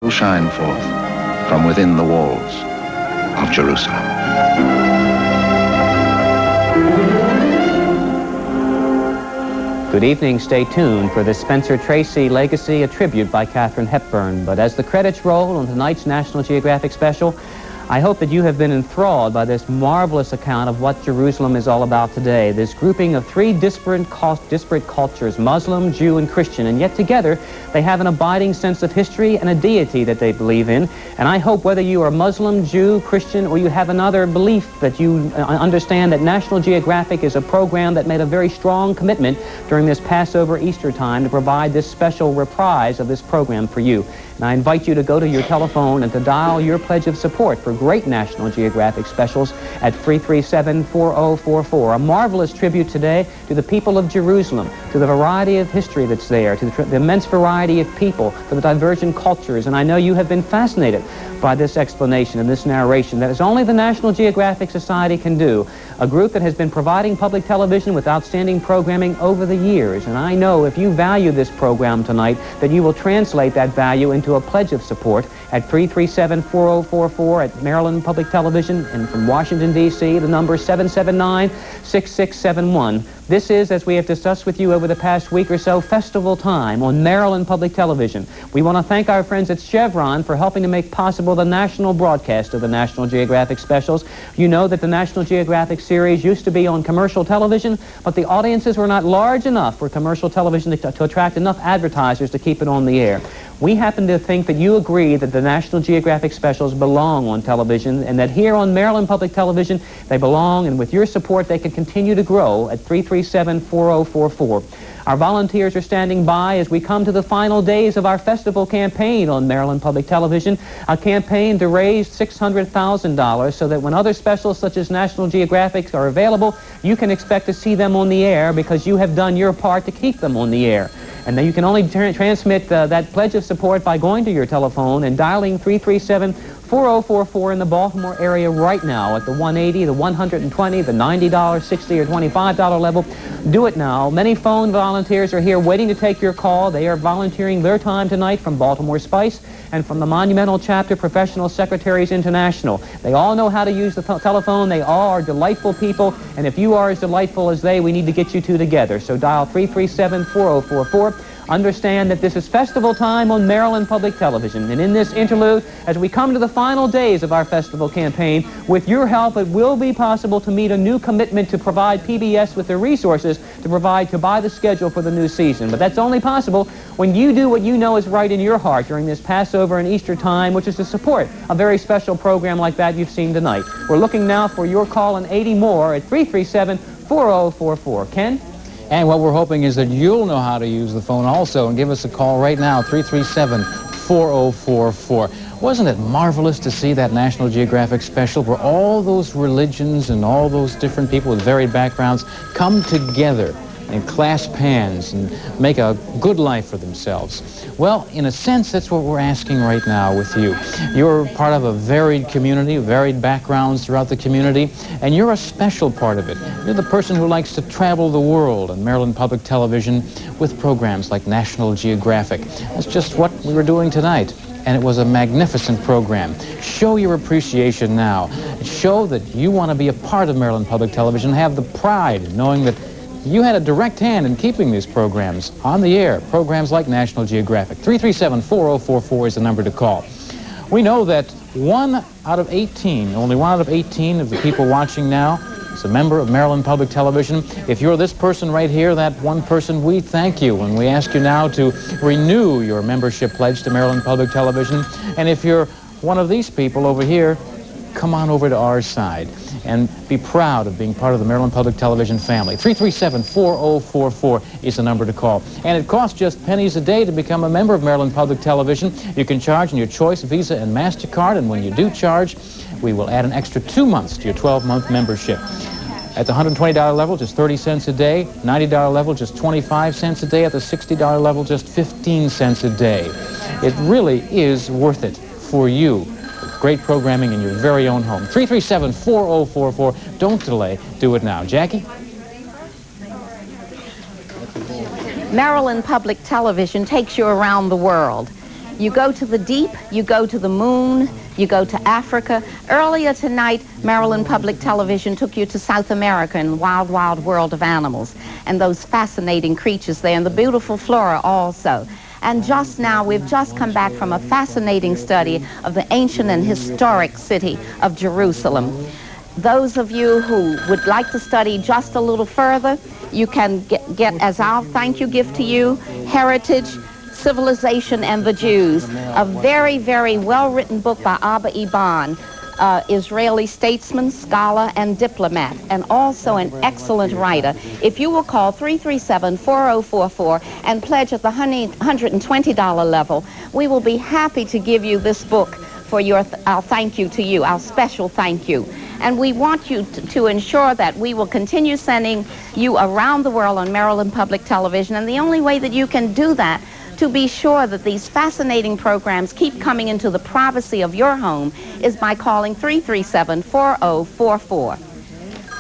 will shine forth from within the walls of Jerusalem. Good evening. Stay tuned for the Spencer Tracy Legacy, a tribute by Katharine Hepburn. But as the credits roll on tonight's National Geographic special, I hope that you have been enthralled by this marvelous account of what Jerusalem is all about today. This grouping of three disparate cultures, Muslim, Jew, and Christian, and yet together they have an abiding sense of history and a deity that they believe in. And I hope whether you are Muslim, Jew, Christian, or you have another belief, that you understand that National Geographic is a program that made a very strong commitment during this Passover Easter time to provide this special reprise of this program for you. And I invite you to go to your telephone and to dial your pledge of support for great National Geographic specials at 337-4044. A marvelous tribute today to the people of Jerusalem, to the variety of history that's there, to the immense variety of people, to the divergent cultures. And I know you have been fascinated by this explanation and this narration that is only the National Geographic Society can do, a group that has been providing public television with outstanding programming over the years. And I know if you value this program tonight, that you will translate that value into a pledge of support at 337-4044 at Maryland Public Television, and from Washington, D.C., the number 779-6671. This is, as we have discussed with you over the past week or so, festival time on Maryland Public Television. We want to thank our friends at Chevron for helping to make possible the national broadcast of the National Geographic specials. You know that the National Geographic series used to be on commercial television, but the audiences were not large enough for commercial television to attract enough advertisers to keep it on the air. We happen to think that you agree that the National Geographic specials belong on television, and that here on Maryland Public Television they belong, and with your support they can continue to grow at 337-4044. Our volunteers are standing by as we come to the final days of our festival campaign on Maryland Public Television, a campaign to raise $600,000 so that when other specials such as National Geographic are available, you can expect to see them on the air because you have done your part to keep them on the air. And then you can only transmit that pledge of support by going to your telephone and dialing 337-4044 in the Baltimore area right now at the 180, the 120, the $90, $60, or $25 level. Do it now. Many phone volunteers are here waiting to take your call. They are volunteering their time tonight from Baltimore Spice and from the Monumental Chapter Professional Secretaries International. They all know how to use the telephone. They all are delightful people, and if you are as delightful as they, we need to get you two together. So dial 337-4044. Understand that this is festival time on Maryland Public Television, and in this interlude, as we come to the final days of our festival campaign, with your help it will be possible to meet a new commitment to provide PBS with the resources to buy the schedule for the new season. But that's only possible when you do what you know is right in your heart during this Passover and Easter time, which is to support a very special program like that you've seen tonight. We're looking now for your call and 80 more at 337-4044. Ken? And what we're hoping is that you'll know how to use the phone also, and give us a call right now, 337-4044. Wasn't it marvelous to see that National Geographic special where all those religions and all those different people with varied backgrounds come together and clasp hands and make a good life for themselves? Well, in a sense, that's what we're asking right now with you. You're part of a varied community, varied backgrounds throughout the community, and you're a special part of it. You're the person who likes to travel the world on Maryland Public Television with programs like National Geographic. That's just what we were doing tonight, and it was a magnificent program. Show your appreciation now. Show that you want to be a part of Maryland Public Television, have the pride in knowing that you had a direct hand in keeping these programs on the air, programs like National Geographic. 337-4044 is the number to call. We know that only 1 out of 18 of the people watching now is a member of Maryland Public Television. If you're this person right here, that one person, we thank you, and we ask you now to renew your membership pledge to Maryland Public Television. And if you're one of these people over here, come on over to our side and be proud of being part of the Maryland Public Television family. 337-4044 is the number to call. And it costs just pennies a day to become a member of Maryland Public Television. You can charge in your choice Visa and MasterCard, and when you do charge, we will add an extra 2 months to your 12-month membership. At the $120 level, just 30 cents a day. $90 level, just 25 cents a day. At the $60 level, just 15 cents a day. It really is worth it for you. Great programming in your very own home. 337-4044. Don't delay. Do it now. Jackie? Maryland Public Television takes you around the world. You go to the deep, you go to the moon, you go to Africa. Earlier tonight, Maryland Public Television took you to South America and Wild, Wild World of Animals and those fascinating creatures there and the beautiful flora also. And just now, we've just come back from a fascinating study of the ancient and historic city of Jerusalem. Those of you who would like to study just a little further, you can get as our thank you gift to you, Heritage, Civilization, and the Jews, a very, very well-written book by Abba Eban, Israeli statesman, scholar, and diplomat, and also an excellent writer. If you will call 337-4044 and pledge at the $120 level, we will be happy to give you this book for our thank you to you, our special thank you. And we want you to ensure that we will continue sending you around the world on Maryland Public Television, and the only way that you can do that to be sure that these fascinating programs keep coming into the privacy of your home is by calling 337-4044.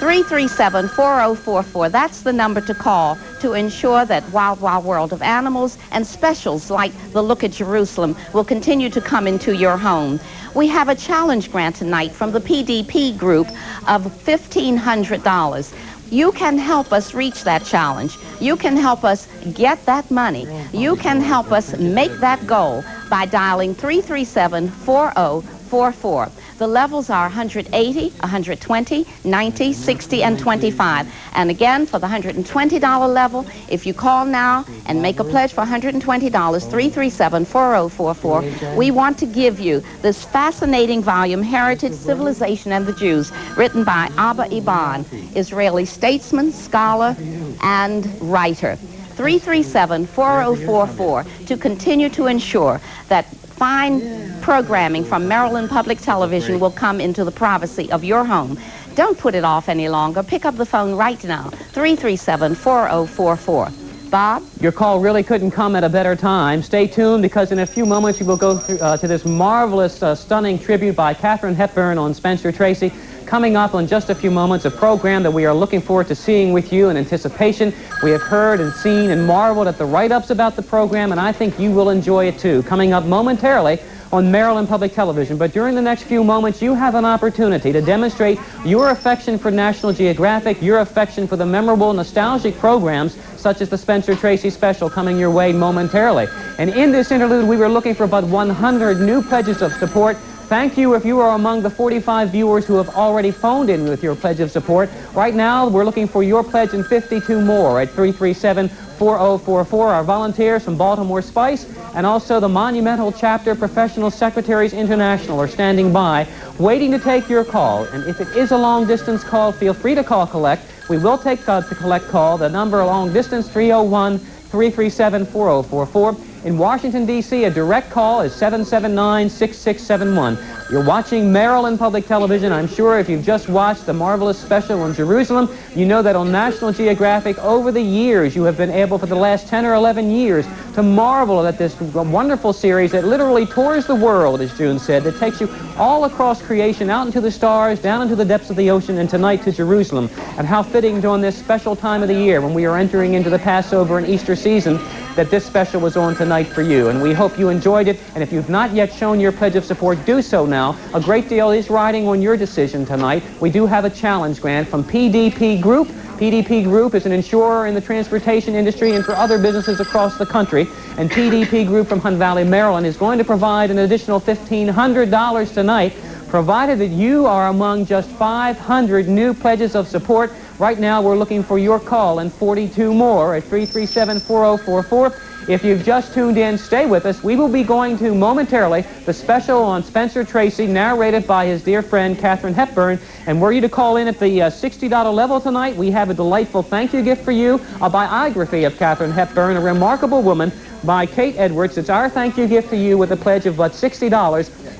337-4044, that's the number to call to ensure that Wild Wild World of Animals and specials like the Look at Jerusalem will continue to come into your home. We have a challenge grant tonight from the PDP group of $1,500. You can help us reach that challenge. You can help us get that money. You can help us make that goal by dialing 337-4044. The levels are 180, 120, 90, 60, and 25. And again, for the $120 level, if you call now and make a pledge for $120, 337-4044, we want to give you this fascinating volume, Heritage, Civilization, and the Jews, written by Abba Eban, Israeli statesman, scholar, and writer. 337-4044 to continue to ensure that fine programming from Maryland Public Television will come into the privacy of your home. Don't put it off any longer. Pick up the phone right now, 337-4044. Bob? Your call really couldn't come at a better time. Stay tuned, because in a few moments you will go through, to this marvelous, stunning tribute by Katharine Hepburn on Spencer Tracy. Coming up in just a few moments, a program that we are looking forward to seeing with you in anticipation. We have heard and seen and marveled at the write-ups about the program, and I think you will enjoy it too. Coming up momentarily on Maryland Public Television. But during the next few moments, you have an opportunity to demonstrate your affection for National Geographic, your affection for the memorable, nostalgic programs such as the Spencer Tracy special coming your way momentarily. And in this interlude, we were looking for about 100 new pledges of support. Thank you if you are among the 45 viewers who have already phoned in with your pledge of support. Right now, we're looking for your pledge and 52 more at 337-4044. Our volunteers from Baltimore Spice and also the Monumental Chapter Professional Secretaries International are standing by, waiting to take your call. And if it is a long-distance call, feel free to call collect. We will take the collect call. The number long distance, 301-337-4044. In Washington, D.C., a direct call is 779-6671. You're watching Maryland Public Television. I'm sure if you've just watched the marvelous special on Jerusalem, you know that on National Geographic, over the years, you have been able, for the last 10 or 11 years, to marvel at this wonderful series that literally tours the world, as June said, that takes you all across creation, out into the stars, down into the depths of the ocean, and tonight to Jerusalem. And how fitting during this special time of the year, when we are entering into the Passover and Easter season, that this special was on tonight for you. And we hope you enjoyed it. And if you've not yet shown your pledge of support, do so now. A great deal is riding on your decision tonight. We do have a challenge grant from PDP Group. PDP Group is an insurer in the transportation industry and for other businesses across the country. And PDP Group from Hunt Valley, Maryland is going to provide an additional $1,500 tonight, provided that you are among just 500 new pledges of support. Right now, we're looking for your call and 42 more at 337-4044. If you've just tuned in, stay with us. We will be going to momentarily the special on Spencer Tracy, narrated by his dear friend Katharine Hepburn. And were you to call in at the $60 level tonight, we have a delightful thank you gift for you, a biography of Katharine Hepburn, a remarkable woman, by Kate Edwards. It's our thank you gift to you with a pledge of but $60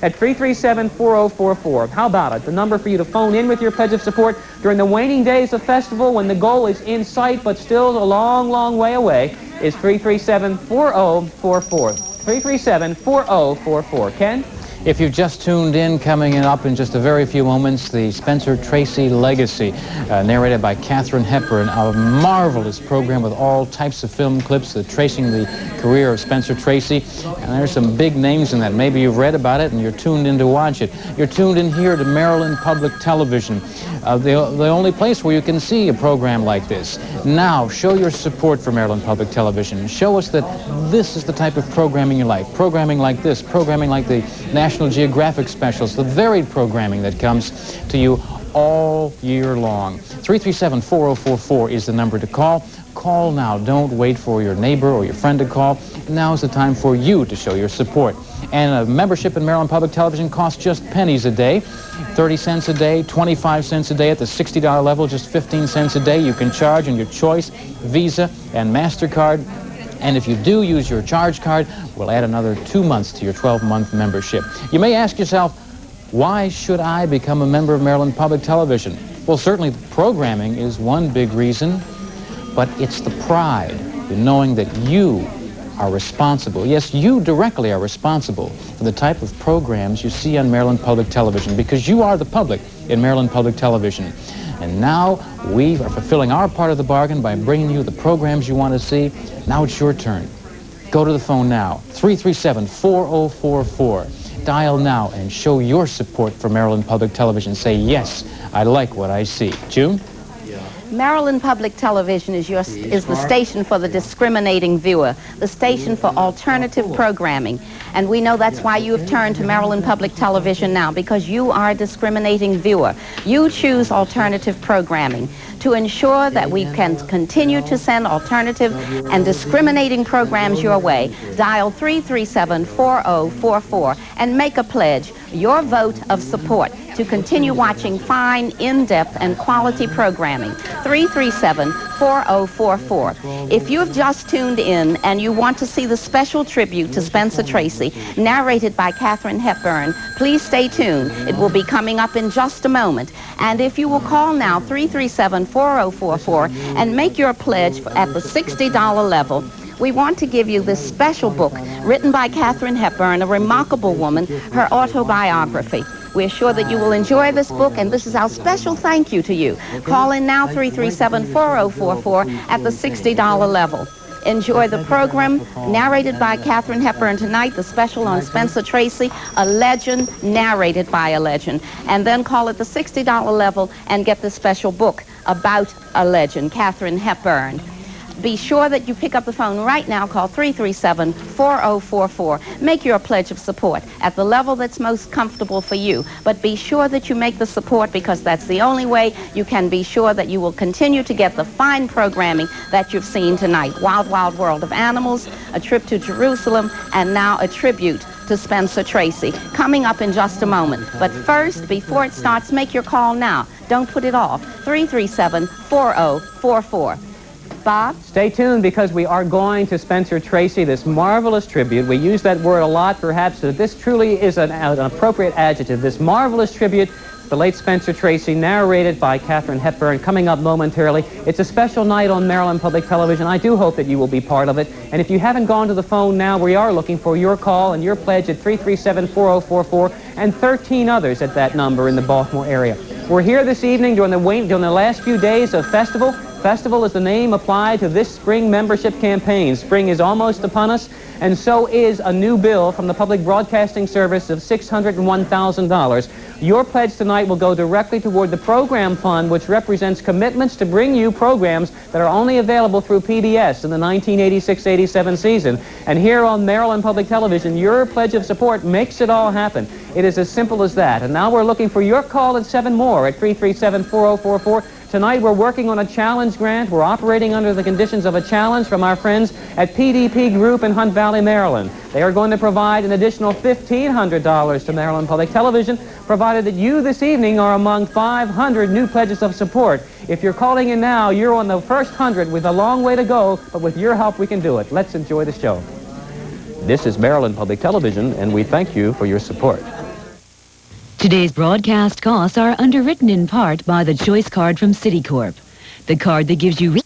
at 337-4044. How about it? The number for you to phone in with your pledge of support during the waning days of festival, when the goal is in sight but still a long, long way away, is 337-4044. 337-4044. Ken? If you've just tuned in, coming up in just a very few moments, the Spencer Tracy Legacy, narrated by Katharine Hepburn, a marvelous program with all types of film clips tracing the career of Spencer Tracy. And there's some big names in that. Maybe you've read about it and you're tuned in to watch it. You're tuned in here to Maryland Public Television, the only place where you can see a program like this. Now, show your support for Maryland Public Television. Show us that this is the type of programming you like. Programming like this, programming like the National Geographic specials, the varied programming that comes to you all year long. 337-4044 is the number to call. Call now. Don't wait for your neighbor or your friend to call. Now is the time for you to show your support. And a membership in Maryland Public Television costs just pennies a day. 30 cents a day, 25 cents a day. At the $60 level, just 15 cents a day. You can charge on your choice, Visa and MasterCard. And if you do use your charge card, we'll add another 2 months to your 12-month membership. You may ask yourself, why should I become a member of Maryland Public Television? Well, certainly the programming is one big reason, but it's the pride in knowing that you are responsible. Yes, you directly are responsible for the type of programs you see on Maryland Public Television, because you are the public in Maryland Public Television. And now we are fulfilling our part of the bargain by bringing you the programs you want to see. Now it's your turn. Go to the phone now, 337-4044. Dial now and show your support for Maryland Public Television. Say, yes, I like what I see. June? Maryland Public Television is the station for the discriminating viewer, the station for alternative programming. And we know that's why you have turned to Maryland Public Television now, because you are a discriminating viewer. You choose alternative programming. To ensure that we can continue to send alternative and discriminating programs your way, dial 337-4044 and make a pledge, your vote of support, to continue watching fine, in-depth, and quality programming. 337-4044. If you've just tuned in and you want to see the special tribute to Spencer Tracy, narrated by Katharine Hepburn, please stay tuned. It will be coming up in just a moment. And if you will call now, 337-4044, and make your pledge at the $60 level, we want to give you this special book written by Katharine Hepburn, a remarkable woman, her autobiography. We're sure that you will enjoy this book, and this is our special thank you to you. Call in now, 337-4044, at the $60 level. Enjoy the program narrated by Katharine Hepburn tonight, the special on Spencer Tracy, a legend narrated by a legend. And then call at the $60 level and get the special book about a legend, Katharine Hepburn. Be sure that you pick up the phone right now. Call 337-4044. Make your pledge of support at the level that's most comfortable for you. But be sure that you make the support, because that's the only way you can be sure that you will continue to get the fine programming that you've seen tonight. Wild, Wild World of Animals, a trip to Jerusalem, and now a tribute to Spencer Tracy, coming up in just a moment. But first, before it starts, make your call now. Don't put it off. 337-4044. Bob? Stay tuned, because we are going to Spencer Tracy, this marvelous tribute. We use that word a lot, perhaps, but this truly is an appropriate adjective. This marvelous tribute to the late Spencer Tracy, narrated by Katharine Hepburn, coming up momentarily. It's a special night on Maryland Public Television. I do hope that you will be part of it. And if you haven't gone to the phone now, we are looking for your call and your pledge at 337-4044 and 13 others at that number in the Baltimore area. We're here this evening during the last few days of festival. Festival is the name applied to this spring membership campaign. Spring is almost upon us, and so is a new bill from the Public Broadcasting Service of $601,000. Your pledge tonight will go directly toward the program fund, which represents commitments to bring you programs that are only available through PBS in the 1986-87 season. And here on Maryland Public Television, your pledge of support makes it all happen. It is as simple as that. And now we're looking for your call at 7 more at 337-4044. Tonight we're working on a challenge grant. We're operating under the conditions of a challenge from our friends at PDP Group in Hunt Valley, Maryland. They are going to provide an additional $1,500 to Maryland Public Television, provided that you this evening are among 500 new pledges of support. If you're calling in now, you're on the first 100 with a long way to go, but with your help we can do it. Let's enjoy the show. This is Maryland Public Television, and we thank you for your support. Today's broadcast costs are underwritten in part by the Choice Card from Citicorp, the card that gives you